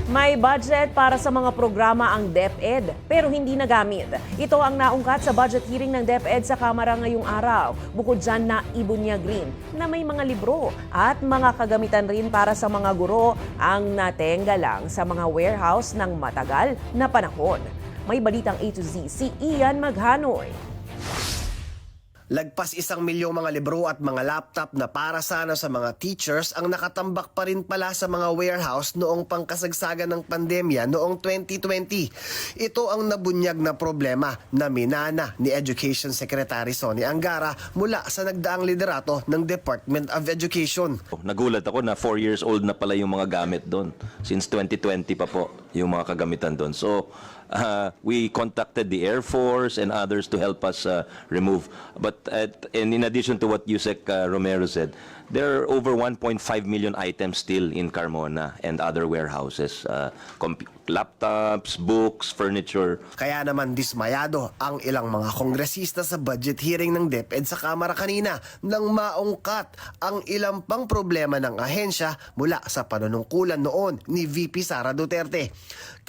May budget para sa mga programa ang DepEd pero hindi nagamit. Ito ang naungkat sa budget hearing ng DepEd sa Kamara ngayong araw. Bukod dyan na ibunyag rin na may mga libro at mga kagamitan rin para sa mga guro ang natenggalang sa mga warehouse ng matagal na panahon. May balitang A to Z si Ian Maghanoy. Lagpas 1 milyong mga libro at mga laptop na para sana sa mga teachers ang nakatambak pa rin pala sa mga warehouse noong pangkasagsagan ng pandemya noong 2020. Ito ang nabunyag na problema na minana ni Education Secretary Sonny Angara mula sa nagdaang liderato ng Department of Education. Nagulat ako na 4 years old na pala yung mga gamit doon. Since 2020 pa po yung mga kagamitan doon. So, we contacted the Air Force and others to help us remove. But and in addition to what Yusek Romero said, there are over 1.5 million items still in Carmona and other warehouses. Laptops, books, furniture. Kaya naman dismayado ang ilang mga kongresista sa budget hearing ng DepEd sa Kamara kanina nang maungkat ang ilang pang problema ng ahensya mula sa panunungkulan noon ni VP Sara Duterte.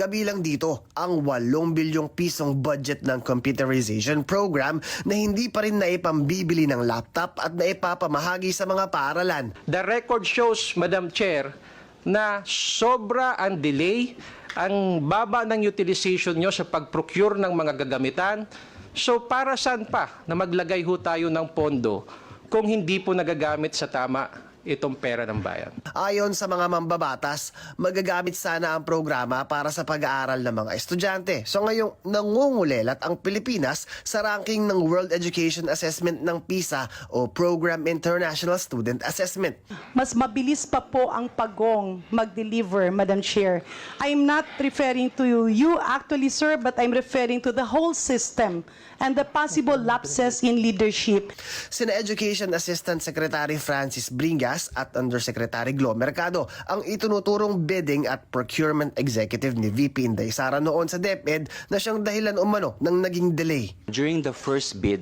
Kabilang dito ang 8 bilyong pisong budget ng computerization program na hindi pa rin naipambibili ng laptop at naipapamahagi sa mga paaralan. The record shows, Madam Chair, na sobra ang delay, ang baba ng utilization nyo sa pag-procure ng mga gagamitan. So para saan pa na maglagay ho tayo ng pondo kung hindi po nagagamit sa tama itong pera ng bayan? Ayon sa mga mambabatas, magagamit sana ang programa para sa pag-aaral ng mga estudyante. So ngayong nangungulelat ang Pilipinas sa ranking ng World Education Assessment ng PISA o Program International Student Assessment. Mas mabilis pa po ang pagong mag-deliver, Madam Chair. I'm not referring to you actually, sir, but I'm referring to the whole system and the possible lapses in leadership. Sina Education Assistant Secretary Francis Bringas at Undersecretary Glo Mercado ang itunuturong bidding at procurement executive ni VP Inday Sara noon sa DepEd na siyang dahilan umano ng naging delay. During the first bid,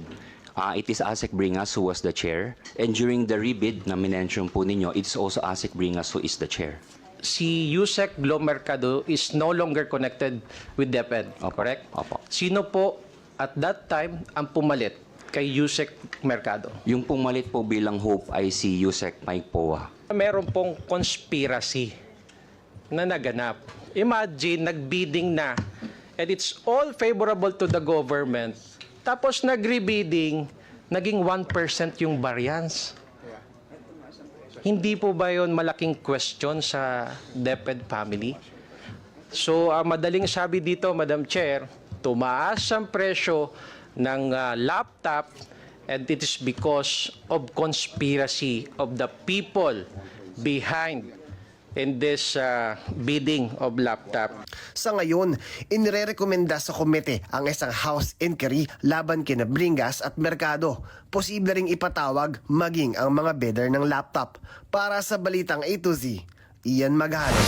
it is ASEC Bringas who was the chair. And during the rebid na minention po ninyo, it's also ASEC Bringas who is the chair. Si Yusek Glo Mercado is no longer connected with DepEd, correct? Opo. Sino po at that time ang pumalit kay Yusek Mercado? Yung pumalit po bilang hope ay si Yusek Mike Poa. Meron pong conspiracy na naganap. Imagine, nagbidding na and it's all favorable to the government. Tapos nagrebidding, naging 1% yung variance. Hindi po ba yun malaking question sa DepEd family? So, madaling sabi dito, Madam Chair, tumaas ang presyo ng laptop and it is because of conspiracy of the people behind in this bidding of laptop. Sa ngayon, inirekomenda sa komite ang isang house inquiry laban kina Bringas at Mercado. Posible ring ipatawag maging ang mga bidder ng laptop. Para sa Balitang A to Z, Ian Maghanoy.